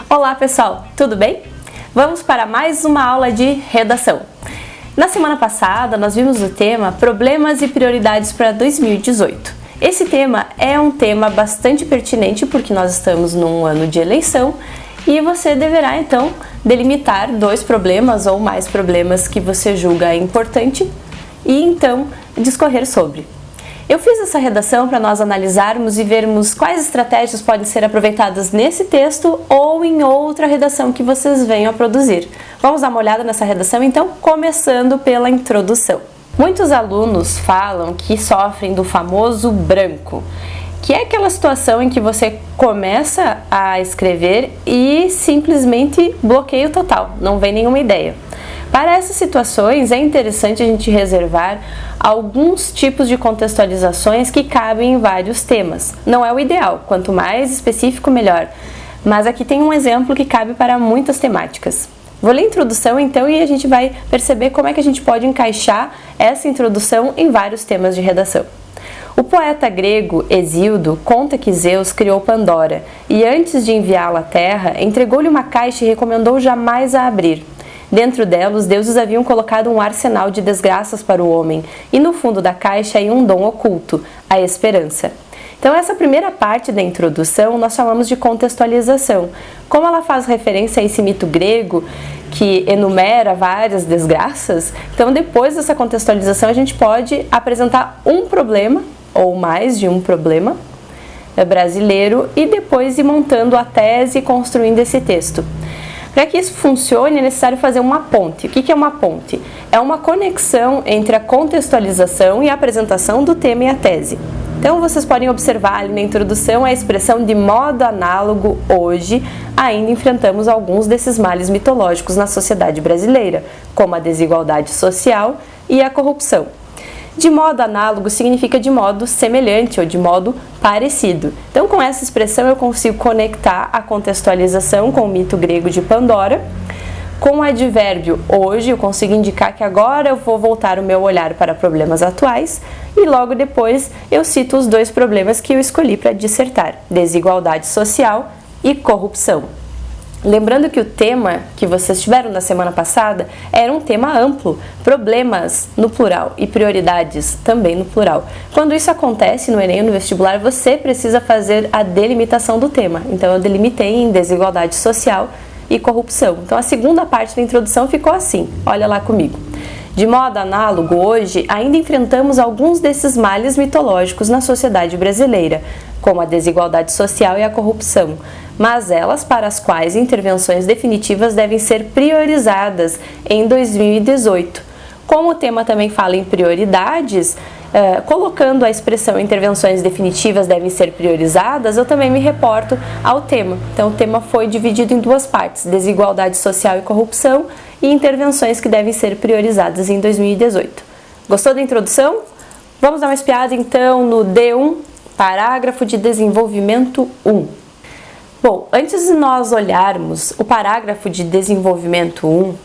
Olá pessoal, tudo bem? Vamos para mais uma aula de redação. Na semana passada nós vimos o tema Problemas e Prioridades para 2018. Esse tema é um tema bastante pertinente porque nós estamos num ano de eleição e você deverá então delimitar 2 problemas ou mais problemas que você julga importante e então discorrer sobre. Eu fiz essa redação para nós analisarmos e vermos quais estratégias podem ser aproveitadas nesse texto ou em outra redação que vocês venham a produzir. Vamos dar uma olhada nessa redação então, começando pela introdução. Muitos alunos falam que sofrem do famoso branco, que é aquela situação em que você começa a escrever e simplesmente bloqueio total, não vem nenhuma ideia. Para essas situações é interessante a gente reservar alguns tipos de contextualizações que cabem em vários temas. Não é o ideal, quanto mais específico melhor, mas aqui tem um exemplo que cabe para muitas temáticas. Vou ler a introdução então e a gente vai perceber como é que a gente pode encaixar essa introdução em vários temas de redação. O poeta grego Hesíodo conta que Zeus criou Pandora e antes de enviá-la à Terra, entregou-lhe uma caixa e recomendou jamais a abrir. Dentro dela, os deuses haviam colocado um arsenal de desgraças para o homem, e no fundo da caixa ia um dom oculto, a esperança. Então, essa primeira parte da introdução nós chamamos de contextualização. Como ela faz referência a esse mito grego que enumera várias desgraças, então depois dessa contextualização a gente pode apresentar um problema, ou mais de um problema brasileiro, e depois ir montando a tese e construindo esse texto. Para que isso funcione, é necessário fazer uma ponte. O que é uma ponte? É uma conexão entre a contextualização e a apresentação do tema e a tese. Então, vocês podem observar ali na introdução a expressão de modo análogo hoje, ainda enfrentamos alguns desses males mitológicos na sociedade brasileira, como a desigualdade social e a corrupção. De modo análogo significa de modo semelhante ou de modo parecido. Então, com essa expressão eu consigo conectar a contextualização com o mito grego de Pandora. Com o advérbio hoje, eu consigo indicar que agora eu vou voltar o meu olhar para problemas atuais e logo depois eu cito os 2 problemas que eu escolhi para dissertar: desigualdade social e corrupção. Lembrando que o tema que vocês tiveram na semana passada era um tema amplo, problemas no plural e prioridades também no plural. Quando isso acontece no Enem ou no vestibular, você precisa fazer a delimitação do tema. Então eu delimitei em desigualdade social e corrupção. Então a segunda parte da introdução ficou assim, olha lá comigo. De modo análogo, hoje ainda enfrentamos alguns desses males mitológicos na sociedade brasileira, como a desigualdade social e a corrupção, mas elas para as quais intervenções definitivas devem ser priorizadas em 2018. Como o tema também fala em prioridades, colocando a expressão intervenções definitivas devem ser priorizadas, eu também me reporto ao tema. Então o tema foi dividido em 2 partes, desigualdade social e corrupção e intervenções que devem ser priorizadas em 2018. Gostou da introdução? Vamos dar uma espiada então no D1, parágrafo de desenvolvimento 1. Bom, antes de nós olharmos o parágrafo de desenvolvimento 1,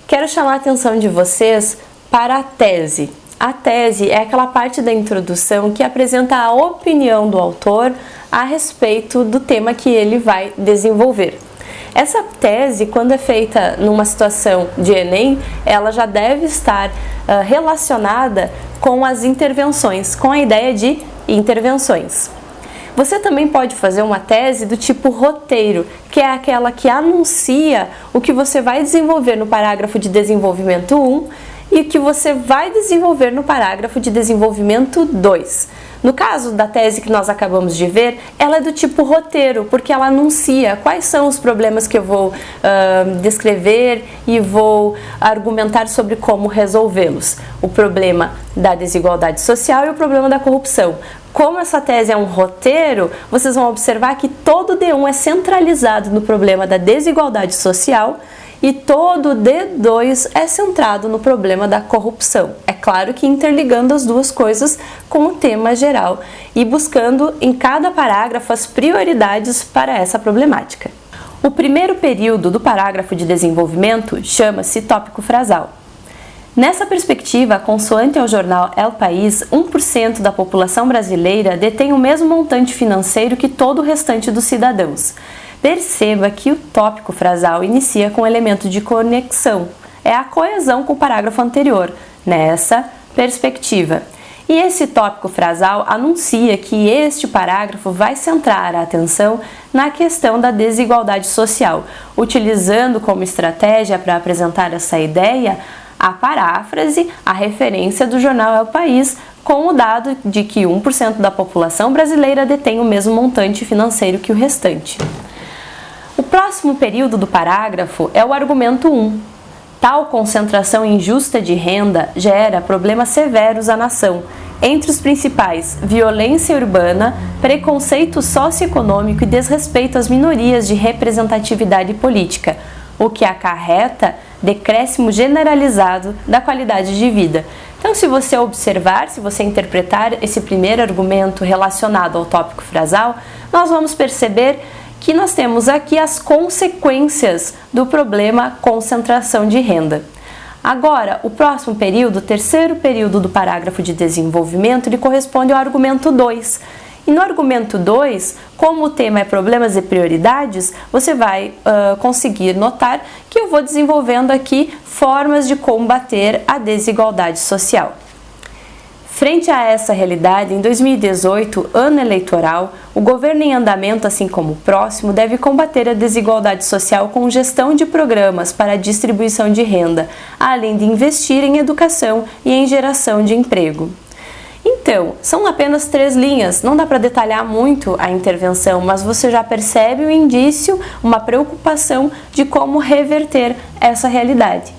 quero chamar a atenção de vocês para a tese. A tese é aquela parte da introdução que apresenta a opinião do autor a respeito do tema que ele vai desenvolver. Essa tese, quando é feita numa situação de Enem, ela já deve estar relacionada com as intervenções, com a ideia de intervenções. Você também pode fazer uma tese do tipo roteiro, que é aquela que anuncia o que você vai desenvolver no parágrafo de desenvolvimento 1 e o que você vai desenvolver no parágrafo de desenvolvimento 2. No caso da tese que nós acabamos de ver, ela é do tipo roteiro, porque ela anuncia quais são os problemas que eu vou descrever e vou argumentar sobre como resolvê-los. O problema da desigualdade social e o problema da corrupção. Como essa tese é um roteiro, vocês vão observar que todo o D1 é centralizado no problema da desigualdade social e todo o D2 é centrado no problema da corrupção. É claro que interligando as 2 coisas com o tema geral e buscando em cada parágrafo as prioridades para essa problemática. O primeiro período do parágrafo de desenvolvimento chama-se tópico frasal. Nessa perspectiva, consoante ao jornal El País, 1% da população brasileira detém o mesmo montante financeiro que todo o restante dos cidadãos. Perceba que o tópico frasal inicia com um elemento de conexão. É a coesão com o parágrafo anterior, nessa perspectiva. E esse tópico frasal anuncia que este parágrafo vai centrar a atenção na questão da desigualdade social, utilizando como estratégia para apresentar essa ideia a paráfrase, a referência do jornal El País, com o dado de que 1% da população brasileira detém o mesmo montante financeiro que o restante. O próximo período do parágrafo é o argumento 1. Tal concentração injusta de renda gera problemas severos à nação, entre os principais violência urbana, preconceito socioeconômico e desrespeito às minorias de representatividade política, o que acarreta decréscimo generalizado da qualidade de vida. Então, se você observar, se você interpretar esse primeiro argumento relacionado ao tópico frasal, nós vamos perceber que nós temos aqui as consequências do problema concentração de renda. Agora, o próximo período, o terceiro período do parágrafo de desenvolvimento, ele corresponde ao argumento 2. E no argumento 2, como o tema é problemas e prioridades, você vai conseguir notar que eu vou desenvolvendo aqui formas de combater a desigualdade social. Frente a essa realidade, em 2018, ano eleitoral, o governo em andamento, assim como o próximo, deve combater a desigualdade social com gestão de programas para a distribuição de renda, além de investir em educação e em geração de emprego. Então, são apenas 3 linhas, não dá para detalhar muito a intervenção, mas você já percebe um indício, uma preocupação de como reverter essa realidade.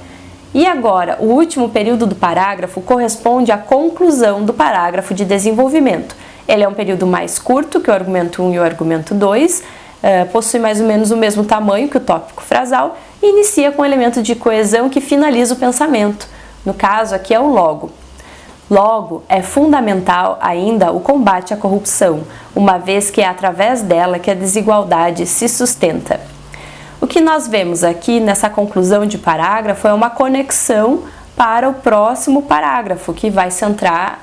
E agora, o último período do parágrafo corresponde à conclusão do parágrafo de desenvolvimento. Ele é um período mais curto que o argumento 1 e o argumento 2, possui mais ou menos o mesmo tamanho que o tópico frasal e inicia com um elemento de coesão que finaliza o pensamento. No caso, aqui é o logo. Logo, é fundamental ainda o combate à corrupção, uma vez que é através dela que a desigualdade se sustenta. O que nós vemos aqui nessa conclusão de parágrafo é uma conexão para o próximo parágrafo, que vai centrar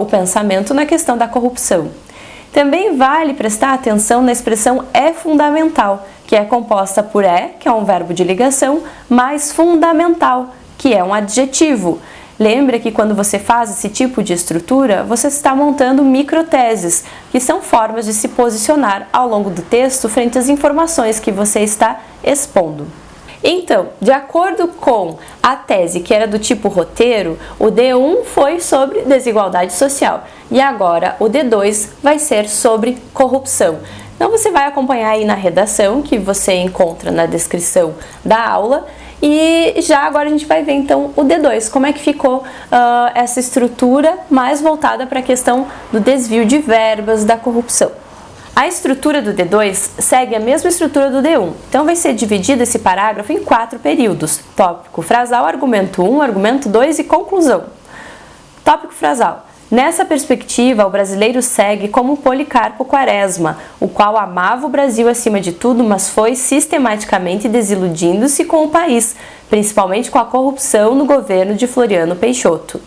o pensamento na questão da corrupção. Também vale prestar atenção na expressão é fundamental, que é composta por que é um verbo de ligação, mais fundamental, que é um adjetivo. Lembra que quando você faz esse tipo de estrutura, você está montando microteses, que são formas de se posicionar ao longo do texto frente às informações que você está expondo. Então, de acordo com a tese que era do tipo roteiro, o D1 foi sobre desigualdade social e agora o D2 vai ser sobre corrupção. Então você vai acompanhar aí na redação, que você encontra na descrição da aula. E já agora a gente vai ver então o D2, como é que ficou essa estrutura mais voltada para a questão do desvio de verbas, da corrupção. A estrutura do D2 segue a mesma estrutura do D1, então vai ser dividido esse parágrafo em 4 períodos: tópico frasal, argumento 1, argumento 2 e conclusão. Tópico frasal. Nessa perspectiva, o brasileiro segue como Policarpo Quaresma, o qual amava o Brasil acima de tudo, mas foi sistematicamente desiludindo-se com o país, principalmente com a corrupção no governo de Floriano Peixoto.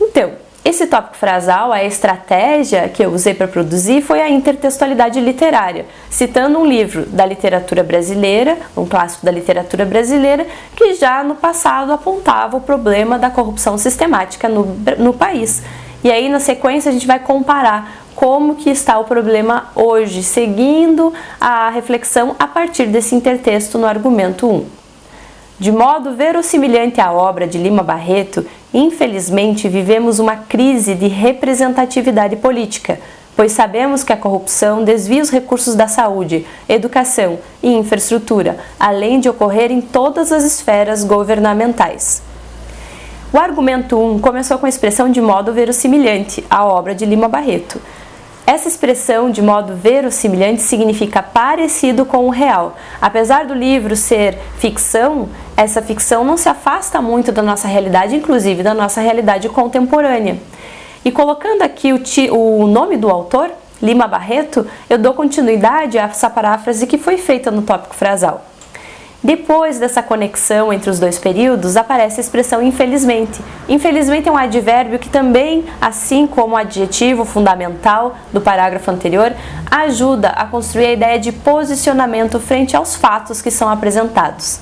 Então, esse tópico frasal, a estratégia que eu usei para produzir foi a intertextualidade literária, citando um livro da literatura brasileira, um clássico da literatura brasileira, que já no passado apontava o problema da corrupção sistemática no país. E aí, na sequência, a gente vai comparar como que está o problema hoje, seguindo a reflexão a partir desse intertexto no argumento 1. De modo verossimilhante à obra de Lima Barreto, infelizmente vivemos uma crise de representatividade política, pois sabemos que a corrupção desvia os recursos da saúde, educação e infraestrutura, além de ocorrer em todas as esferas governamentais. O argumento 1 começou com a expressão de modo verossimilhante, a obra de Lima Barreto. Essa expressão de modo verossimilhante significa parecido com o real. Apesar do livro ser ficção, essa ficção não se afasta muito da nossa realidade, inclusive da nossa realidade contemporânea. E colocando aqui o nome do autor, Lima Barreto, eu dou continuidade a essa paráfrase que foi feita no tópico frasal. Depois dessa conexão entre os dois períodos, aparece a expressão infelizmente. Infelizmente é um advérbio que também, assim como o adjetivo fundamental do parágrafo anterior, ajuda a construir a ideia de posicionamento frente aos fatos que são apresentados.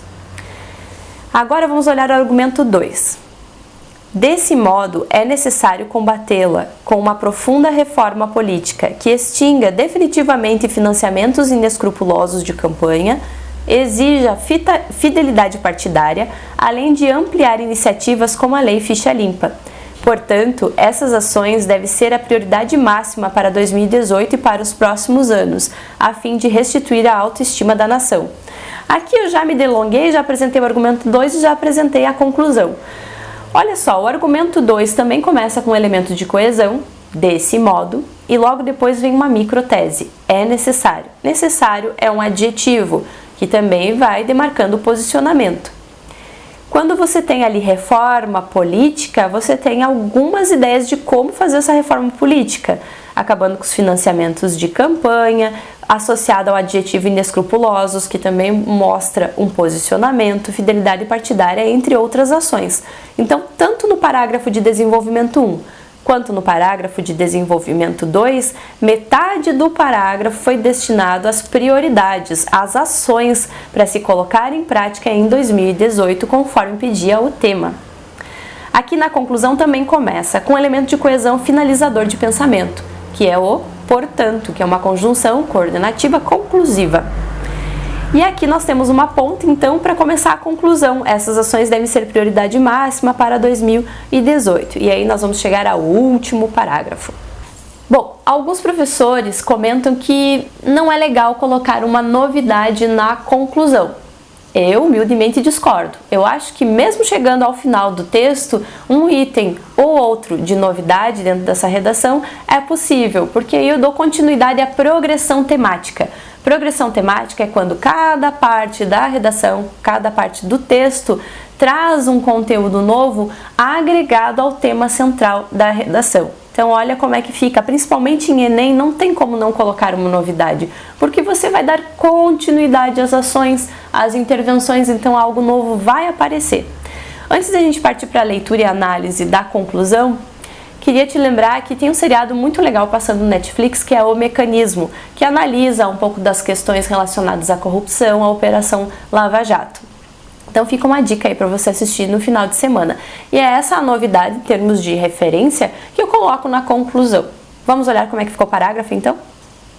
Agora vamos olhar o argumento 2. Desse modo, é necessário combatê-la com uma profunda reforma política que extinga definitivamente financiamentos inescrupulosos de campanha, exija fidelidade partidária, além de ampliar iniciativas como a Lei Ficha Limpa. Portanto, essas ações devem ser a prioridade máxima para 2018 e para os próximos anos, a fim de restituir a autoestima da nação. Aqui eu já me delonguei, já apresentei o argumento 2 e já apresentei a conclusão. Olha só, o argumento 2 também começa com um elemento de coesão, desse modo, e logo depois vem uma microtese, é necessário. Necessário é um adjetivo, que também vai demarcando o posicionamento. Quando você tem ali reforma política, você tem algumas ideias de como fazer essa reforma política, acabando com os financiamentos de campanha, associado ao adjetivo inescrupulosos, que também mostra um posicionamento, fidelidade partidária, entre outras ações. Então, tanto no parágrafo de desenvolvimento 1, quanto no parágrafo de desenvolvimento 2, metade do parágrafo foi destinado às prioridades, às ações para se colocar em prática em 2018, conforme pedia o tema. Aqui na conclusão também começa com o elemento de coesão finalizador de pensamento, que é o portanto, que é uma conjunção coordenativa conclusiva. E aqui nós temos uma ponte, então, para começar a conclusão. Essas ações devem ser prioridade máxima para 2018. E aí nós vamos chegar ao último parágrafo. Bom, alguns professores comentam que não é legal colocar uma novidade na conclusão. Eu, humildemente, discordo. Eu acho que mesmo chegando ao final do texto, um item ou outro de novidade dentro dessa redação é possível, porque aí eu dou continuidade à progressão temática. Progressão temática é quando cada parte da redação, cada parte do texto, traz um conteúdo novo agregado ao tema central da redação. Então olha como é que fica, principalmente em Enem, não tem como não colocar uma novidade, porque você vai dar continuidade às ações, às intervenções, então algo novo vai aparecer. Antes da gente partir para a leitura e análise da conclusão, queria te lembrar que tem um seriado muito legal passando no Netflix, que é O Mecanismo, que analisa um pouco das questões relacionadas à corrupção, à Operação Lava Jato. Então fica uma dica aí para você assistir no final de semana. E é essa a novidade em termos de referência que eu coloco na conclusão. Vamos olhar como é que ficou o parágrafo então?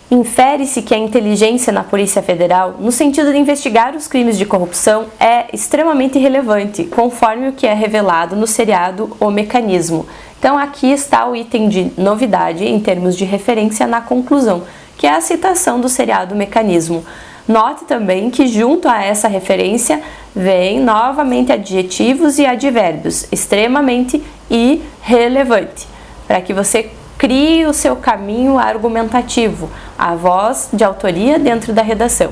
Infere-se que a inteligência na Polícia Federal, no sentido de investigar os crimes de corrupção, é extremamente relevante, conforme o que é revelado no seriado O Mecanismo. Então aqui está o item de novidade em termos de referência na conclusão, que é a citação do seriado Mecanismo. Note também que junto a essa referência vem novamente adjetivos e advérbios, extremamente e relevante, para que você crie o seu caminho argumentativo, a voz de autoria dentro da redação.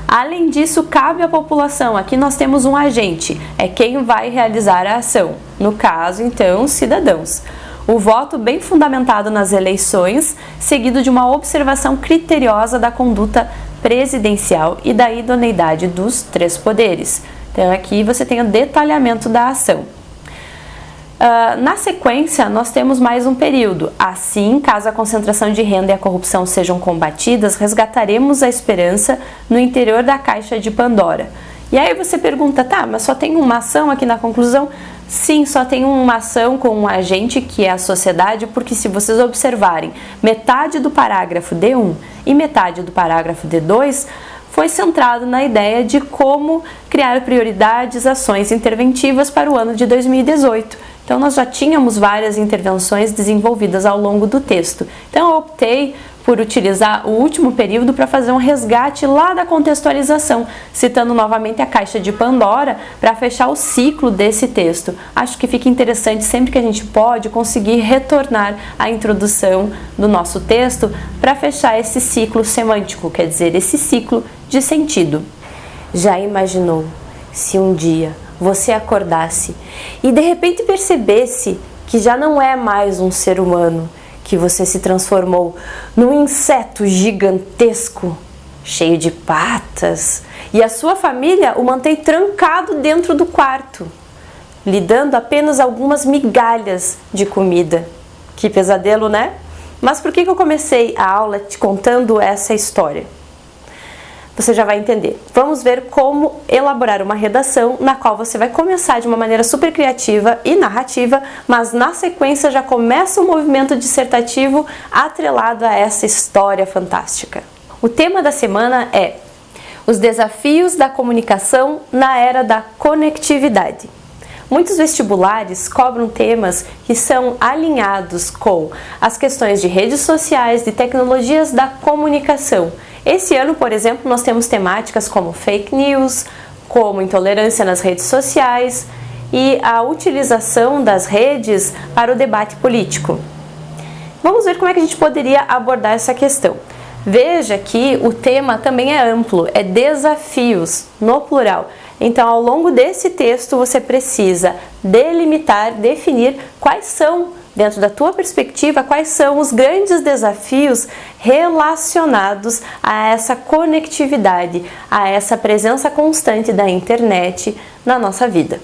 Além disso, cabe à população, aqui nós temos um agente, é quem vai realizar a ação, no caso, então, cidadãos. O voto bem fundamentado nas eleições, seguido de uma observação criteriosa da conduta presidencial e da idoneidade dos três poderes. Então aqui você tem o detalhamento da ação. Na sequência, nós temos mais um período. Assim, caso a concentração de renda e a corrupção sejam combatidas, resgataremos a esperança no interior da caixa de Pandora. E aí você pergunta, tá, mas só tem uma ação aqui na conclusão? Sim, só tem uma ação com um agente, que é a sociedade, porque se vocês observarem, metade do parágrafo D1 e metade do parágrafo D2 foi centrado na ideia de como criar prioridades, ações interventivas para o ano de 2018. Então nós já tínhamos várias intervenções desenvolvidas ao longo do texto. Então eu optei por utilizar o último período para fazer um resgate lá da contextualização, citando novamente a caixa de Pandora para fechar o ciclo desse texto. Acho que fica interessante sempre que a gente pode conseguir retornar à introdução do nosso texto para fechar esse ciclo semântico, quer dizer, esse ciclo de sentido. Já imaginou se um dia você acordasse e de repente percebesse que já não é mais um ser humano, que você se transformou num inseto gigantesco? cheio de patas, e a sua família o mantém trancado dentro do quarto, lhe dando apenas algumas migalhas de comida. Que pesadelo, né? Mas por que eu comecei a aula te contando essa história? Você já vai entender. Vamos ver como elaborar uma redação na qual você vai começar de uma maneira super criativa e narrativa, mas na sequência já começa um movimento dissertativo atrelado a essa história fantástica. O tema da semana é os desafios da comunicação na era da conectividade. Muitos vestibulares cobram temas que são alinhados com as questões de redes sociais, de tecnologias da comunicação. Esse ano, por exemplo, nós temos temáticas como fake news, como intolerância nas redes sociais e a utilização das redes para o debate político. Vamos ver como é que a gente poderia abordar essa questão. Veja que o tema também é amplo, é desafios, no plural. Então, ao longo desse texto, você precisa delimitar, definir quais são, dentro da tua perspectiva, quais são os grandes desafios relacionados a essa conectividade, a essa presença constante da internet na nossa vida.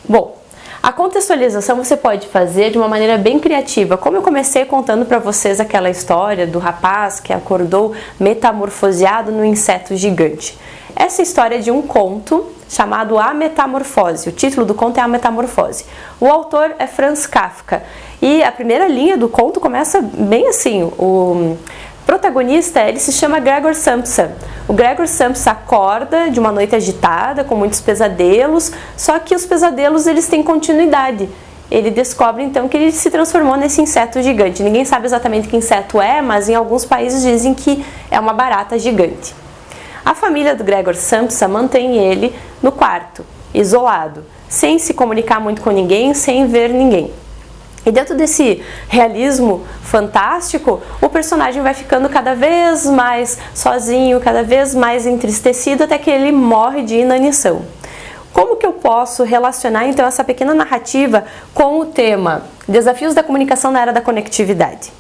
Bom, a contextualização você pode fazer de uma maneira bem criativa, como eu comecei contando para vocês aquela história do rapaz que acordou metamorfoseado no inseto gigante. Essa história é de um conto chamado A Metamorfose. O título do conto é A Metamorfose. O autor é Franz Kafka. E a primeira linha do conto começa bem assim. O protagonista, ele se chama Gregor Samsa. O Gregor Samsa acorda de uma noite agitada, com muitos pesadelos, só que os pesadelos eles têm continuidade. Ele descobre então que ele se transformou nesse inseto gigante. Ninguém sabe exatamente que inseto é, mas em alguns países dizem que é uma barata gigante. A família do Gregor Samsa mantém ele no quarto, isolado, sem se comunicar muito com ninguém, sem ver ninguém. E dentro desse realismo fantástico, o personagem vai ficando cada vez mais sozinho, cada vez mais entristecido, até que ele morre de inanição. Como que eu posso relacionar então essa pequena narrativa com o tema Desafios da comunicação na era da conectividade?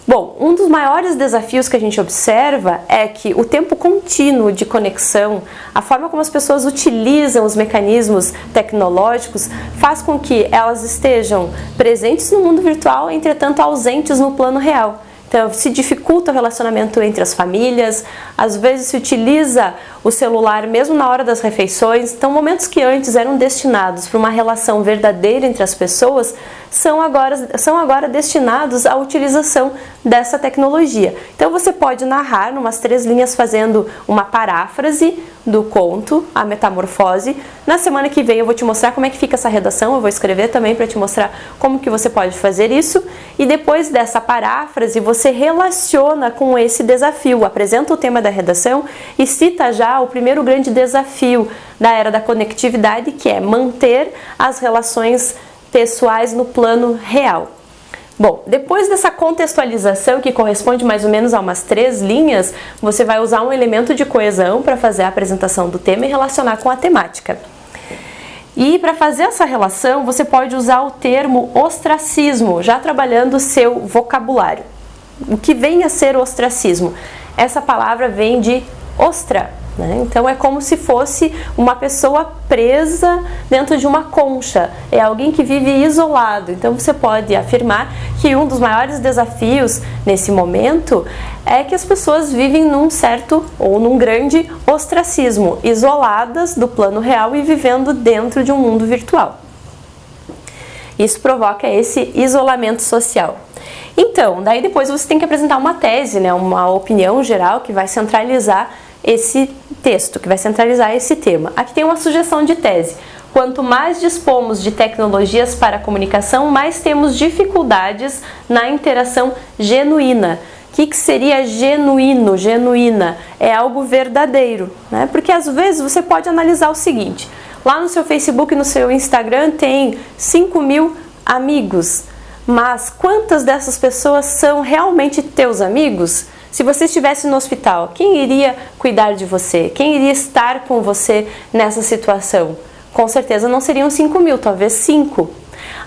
Bom, um dos maiores desafios que a gente observa é que o tempo contínuo de conexão, a forma como as pessoas utilizam os mecanismos tecnológicos, faz com que elas estejam presentes no mundo virtual, entretanto ausentes no plano real. Então, se dificulta o relacionamento entre as famílias, às vezes se utiliza o celular mesmo na hora das refeições. Então, momentos que antes eram destinados para uma relação verdadeira entre as pessoas, são agora destinados à utilização dessa tecnologia. Então, você pode narrar umas 3 linhas fazendo uma paráfrase do conto, A Metamorfose. Na semana que vem eu vou te mostrar como é que fica essa redação, eu vou escrever também para te mostrar como que você pode fazer isso. E depois dessa paráfrase, você relaciona com esse desafio, apresenta o tema da redação e cita já o primeiro grande desafio da era da conectividade, que é manter as relações pessoais no plano real. Bom, depois dessa contextualização, que corresponde mais ou menos a umas 3 linhas, você vai usar um elemento de coesão para fazer a apresentação do tema e relacionar com a temática. E para fazer essa relação, você pode usar o termo ostracismo, já trabalhando o seu vocabulário. O que vem a ser ostracismo? Essa palavra vem de ostra, né? Então é como se fosse uma pessoa presa dentro de uma concha, é alguém que vive isolado. Então você pode afirmar que um dos maiores desafios nesse momento é que as pessoas vivem num certo ou num grande ostracismo, isoladas do plano real e vivendo dentro de um mundo virtual. Isso provoca esse isolamento social. Então, daí depois você tem que apresentar uma tese, né, uma opinião geral que vai centralizar esse texto, que vai centralizar esse tema. Aqui tem uma sugestão de tese. Quanto mais dispomos de tecnologias para a comunicação, mais temos dificuldades na interação genuína. O que seria genuíno, genuína? É algo verdadeiro, né? Porque às vezes você pode analisar o seguinte: lá no seu Facebook e no seu Instagram tem 5.000 amigos, mas quantas dessas pessoas são realmente teus amigos? Se você estivesse no hospital, quem iria cuidar de você? Quem iria estar com você nessa situação? Com certeza não seriam 5.000, talvez 5.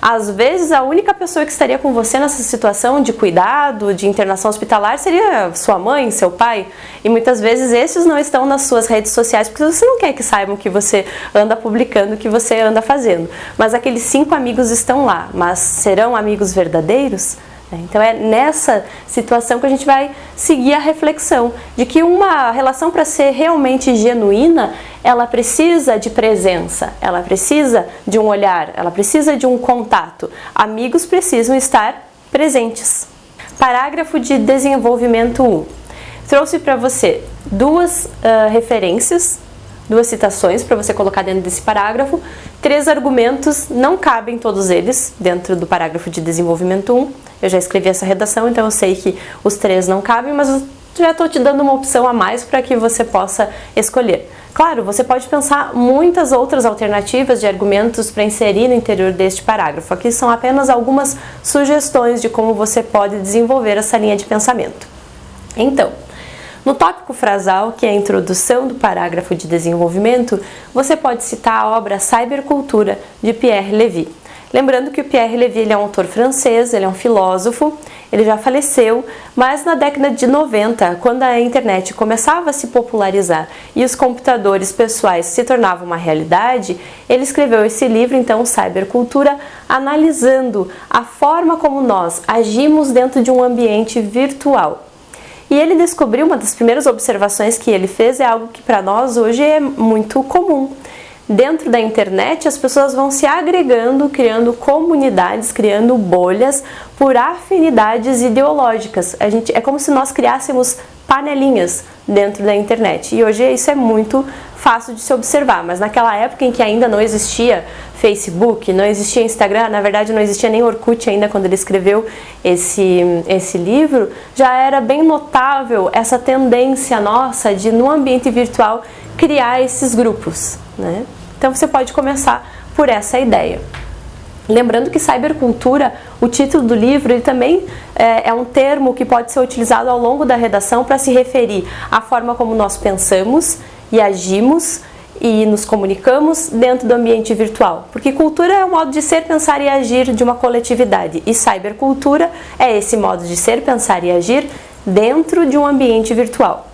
Às vezes, a única pessoa que estaria com você nessa situação de cuidado, de internação hospitalar, seria sua mãe, seu pai. E muitas vezes esses não estão nas suas redes sociais, porque você não quer que saibam que você anda publicando, que você anda fazendo. Mas aqueles 5 amigos estão lá, mas serão amigos verdadeiros? Então é nessa situação que a gente vai seguir a reflexão de que uma relação, para ser realmente genuína, ela precisa de presença, ela precisa de um olhar, ela precisa de um contato. Amigos precisam estar presentes. Parágrafo de desenvolvimento 1. Trouxe para você 2 referências, 2 citações para você colocar dentro desse parágrafo, 3 argumentos, não cabem todos eles dentro do parágrafo de desenvolvimento 1. Eu já escrevi essa redação, então eu sei que os 3 não cabem, mas eu já estou te dando uma opção a mais para que você possa escolher. Claro, você pode pensar muitas outras alternativas de argumentos para inserir no interior deste parágrafo. Aqui são apenas algumas sugestões de como você pode desenvolver essa linha de pensamento. Então, no tópico frasal, que é a introdução do parágrafo de desenvolvimento, você pode citar a obra Cybercultura, de Pierre Levy. Lembrando que o Pierre Levy ele é um autor francês, ele é um filósofo, ele já faleceu, mas na década de 90, quando a internet começava a se popularizar e os computadores pessoais se tornavam uma realidade, ele escreveu esse livro, então, Cybercultura, analisando a forma como nós agimos dentro de um ambiente virtual. E ele descobriu, uma das primeiras observações que ele fez é algo que para nós hoje é muito comum. Dentro da internet, as pessoas vão se agregando, criando comunidades, criando bolhas por afinidades ideológicas. É como se nós criássemos panelinhas dentro da internet. E hoje isso é muito fácil de se observar, mas naquela época em que ainda não existia Facebook, não existia Instagram, na verdade não existia nem Orkut ainda quando ele escreveu esse livro, já era bem notável essa tendência nossa de, no ambiente virtual, criar esses grupos, né? Então você pode começar por essa ideia. Lembrando que cybercultura, o título do livro, ele também é um termo que pode ser utilizado ao longo da redação para se referir à forma como nós pensamos e agimos e nos comunicamos dentro do ambiente virtual. Porque cultura é o modo de ser, pensar e agir de uma coletividade. E cybercultura é esse modo de ser, pensar e agir dentro de um ambiente virtual.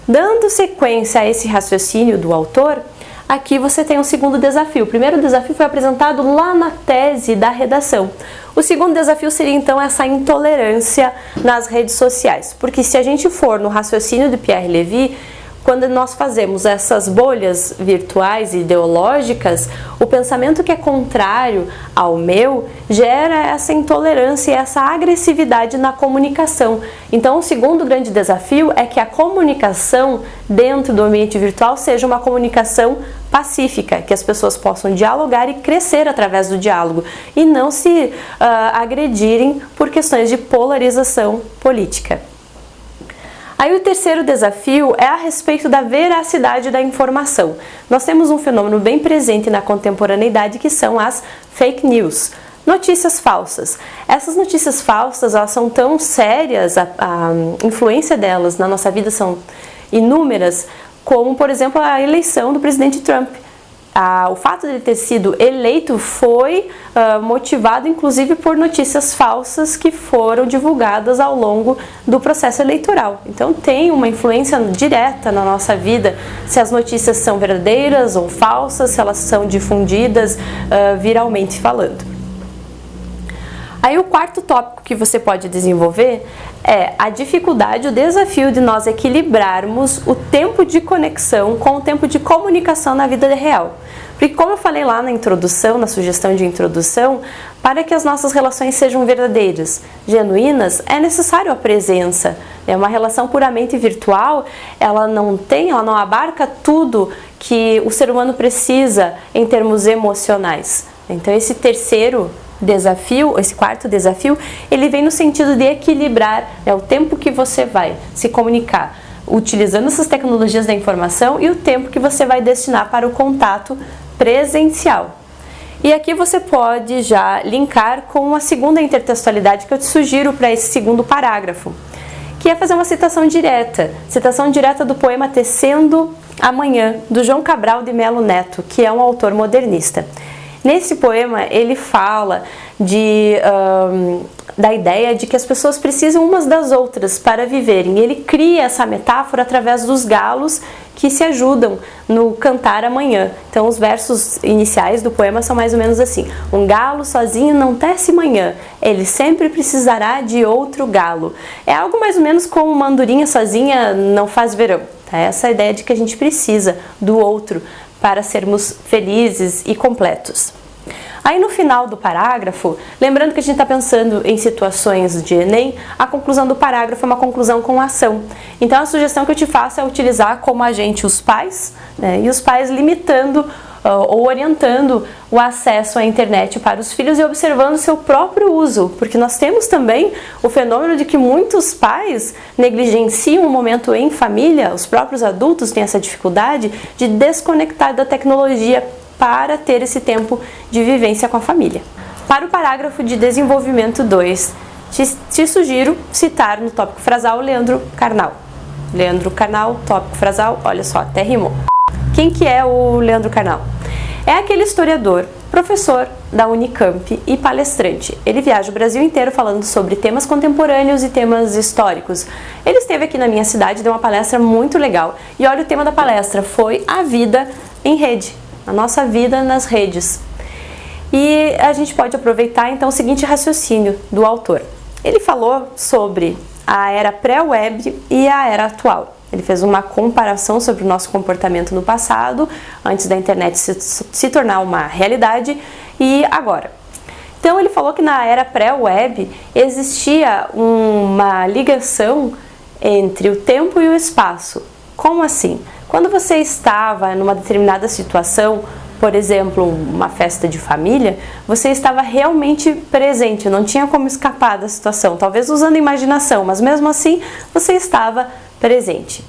Dando sequência a esse raciocínio do autor, aqui você tem um segundo desafio. O primeiro desafio foi apresentado lá na tese da redação. O segundo desafio seria então essa intolerância nas redes sociais. Porque se a gente for no raciocínio de Pierre Levy, quando nós fazemos essas bolhas virtuais e ideológicas, o pensamento que é contrário ao meu gera essa intolerância e essa agressividade na comunicação. Então, o segundo grande desafio é que a comunicação dentro do ambiente virtual seja uma comunicação pacífica, que as pessoas possam dialogar e crescer através do diálogo e não se agredirem por questões de polarização política. Aí o terceiro desafio é a respeito da veracidade da informação. Nós temos um fenômeno bem presente na contemporaneidade que são as fake news, notícias falsas. Essas notícias falsas, elas são tão sérias, a influência delas na nossa vida são inúmeras, como por exemplo a eleição do presidente Trump. O fato de ele ter sido eleito foi motivado inclusive por notícias falsas que foram divulgadas ao longo do processo eleitoral. Então tem uma influência direta na nossa vida se as notícias são verdadeiras ou falsas, se elas são difundidas viralmente falando. Aí o quarto tópico que você pode desenvolver é a dificuldade, o desafio de nós equilibrarmos o tempo de conexão com o tempo de comunicação na vida real. Porque como eu falei lá na introdução, na sugestão de introdução, para que as nossas relações sejam verdadeiras, genuínas, é necessário a presença. É uma relação puramente virtual, ela não abarca tudo que o ser humano precisa em termos emocionais. Então esse quarto desafio, ele vem no sentido de equilibrar o tempo que você vai se comunicar utilizando essas tecnologias da informação e o tempo que você vai destinar para o contato presencial. E aqui você pode já linkar com a segunda intertextualidade que eu te sugiro para esse segundo parágrafo, que é fazer uma citação direta do poema Tecendo Amanhã, do João Cabral de Melo Neto, que é um autor modernista. Nesse poema ele fala da ideia de que as pessoas precisam umas das outras para viverem. Ele cria essa metáfora através dos galos que se ajudam no cantar amanhã. Então os versos iniciais do poema são mais ou menos assim: um galo sozinho não tece manhã, ele sempre precisará de outro galo. É algo mais ou menos como uma andorinha sozinha não faz verão. Tá? Essa é a ideia de que a gente precisa do outro para sermos felizes e completos. Aí no final do parágrafo, lembrando que a gente está pensando em situações de Enem, a conclusão do parágrafo é uma conclusão com ação. Então a sugestão que eu te faço é utilizar como agente os pais, né, e os pais limitando ou orientando o acesso à internet para os filhos e observando seu próprio uso, porque nós temos também o fenômeno de que muitos pais negligenciam o momento em família, os próprios adultos têm essa dificuldade de desconectar da tecnologia para ter esse tempo de vivência com a família. Para o parágrafo de desenvolvimento 2, te sugiro citar no tópico frasal Leandro Carnal. Leandro Carnal, tópico frasal, olha só, até rimou. Quem que é o Leandro Carnal? É aquele historiador, professor da Unicamp e palestrante. Ele viaja o Brasil inteiro falando sobre temas contemporâneos e temas históricos. Ele esteve aqui na minha cidade, deu uma palestra muito legal. E olha, o tema da palestra foi a vida em rede. A nossa vida nas redes. E a gente pode aproveitar então o seguinte raciocínio do autor. Ele falou sobre a era pré-web e a era atual. Ele fez uma comparação sobre o nosso comportamento no passado, antes da internet se tornar uma realidade, e agora. Então ele falou que na era pré-web existia uma ligação entre o tempo e o espaço. Como assim? Quando você estava numa determinada situação, por exemplo, uma festa de família, você estava realmente presente, não tinha como escapar da situação, talvez usando imaginação, mas mesmo assim você estava presente.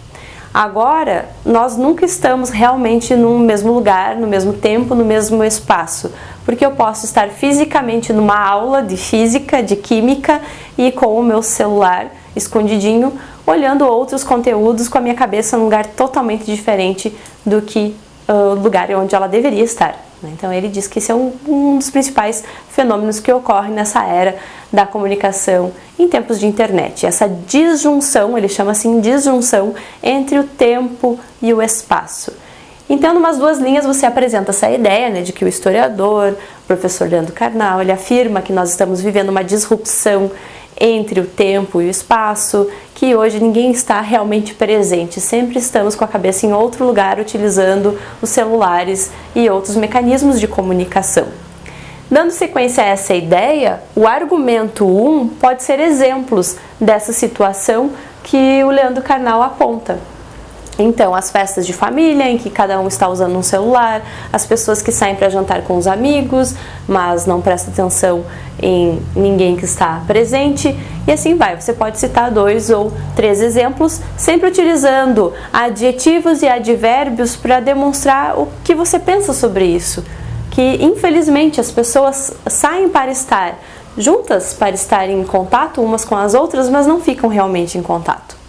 Agora, nós nunca estamos realmente no mesmo lugar, no mesmo tempo, no mesmo espaço, porque eu posso estar fisicamente numa aula de física, de química e com o meu celular escondidinho, olhando outros conteúdos com a minha cabeça num lugar totalmente diferente do que o lugar onde ela deveria estar. Então ele diz que esse é um dos principais fenômenos que ocorre nessa era da comunicação em tempos de internet. Essa disjunção, ele chama assim disjunção, entre o tempo e o espaço. Então, numas duas linhas, você apresenta essa ideia, né, de que o historiador, o professor Leandro Carnal, ele afirma que nós estamos vivendo uma disrupção entre o tempo e o espaço, que hoje ninguém está realmente presente, sempre estamos com a cabeça em outro lugar, utilizando os celulares e outros mecanismos de comunicação. Dando sequência a essa ideia, o argumento 1 pode ser exemplos dessa situação que o Leandro Carnal aponta. Então, as festas de família, em que cada um está usando um celular, as pessoas que saem para jantar com os amigos, mas não prestam atenção em ninguém que está presente, e assim vai. Você pode citar 2 ou 3 exemplos, sempre utilizando adjetivos e advérbios para demonstrar o que você pensa sobre isso. Que, infelizmente, as pessoas saem para estar juntas, para estar em contato umas com as outras, mas não ficam realmente em contato.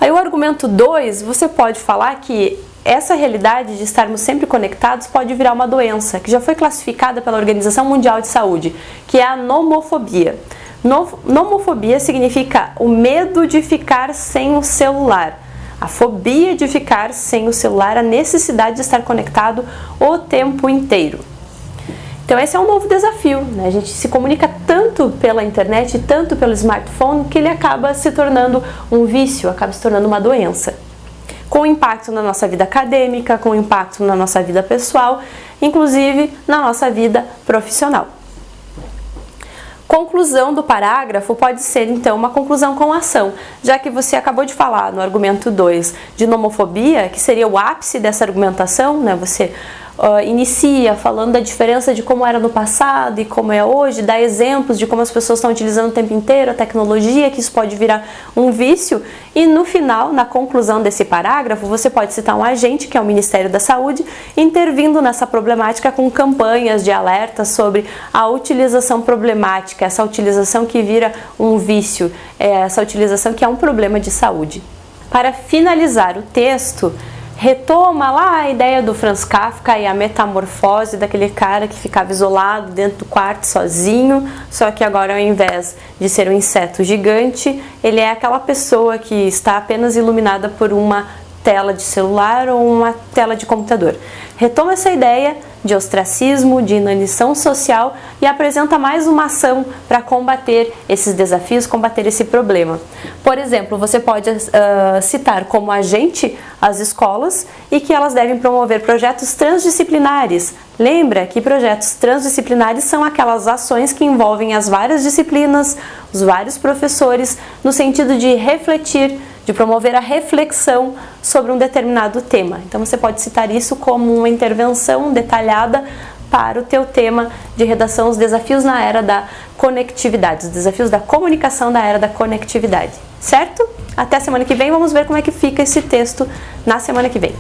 Aí o argumento 2, você pode falar que essa realidade de estarmos sempre conectados pode virar uma doença, que já foi classificada pela Organização Mundial de Saúde, que é a nomofobia. Nomofobia significa o medo de ficar sem o celular, a fobia de ficar sem o celular, a necessidade de estar conectado o tempo inteiro. Então esse é um novo desafio, né? A gente se comunica tanto pela internet, tanto pelo smartphone, que ele acaba se tornando um vício, acaba se tornando uma doença. Com impacto na nossa vida acadêmica, com impacto na nossa vida pessoal, inclusive na nossa vida profissional. Conclusão do parágrafo pode ser, então, uma conclusão com ação, já que você acabou de falar no argumento 2 de nomofobia, que seria o ápice dessa argumentação, né? Você inicia falando da diferença de como era no passado e como é hoje, dá exemplos de como as pessoas estão utilizando o tempo inteiro a tecnologia, que isso pode virar um vício, e no final, na conclusão desse parágrafo, você pode citar um agente, que é o Ministério da Saúde, intervindo nessa problemática com campanhas de alerta sobre a utilização problemática, essa utilização que vira um vício, essa utilização que é um problema de saúde. Para finalizar o texto, retoma lá a ideia do Franz Kafka e a metamorfose daquele cara que ficava isolado dentro do quarto sozinho, só que agora ao invés de ser um inseto gigante, ele é aquela pessoa que está apenas iluminada por uma tela de celular ou uma tela de computador. Retoma essa ideia de ostracismo, de inanição social e apresenta mais uma ação para combater esses desafios, combater esse problema. Por exemplo, você pode citar como agente as escolas e que elas devem promover projetos transdisciplinares. Lembra que projetos transdisciplinares são aquelas ações que envolvem as várias disciplinas, os vários professores, no sentido de refletir, de promover a reflexão sobre um determinado tema. Então você pode citar isso como uma intervenção detalhada para o teu tema de redação, os desafios na era da conectividade, os desafios da comunicação da era da conectividade, certo? Até semana que vem, vamos ver como é que fica esse texto na semana que vem.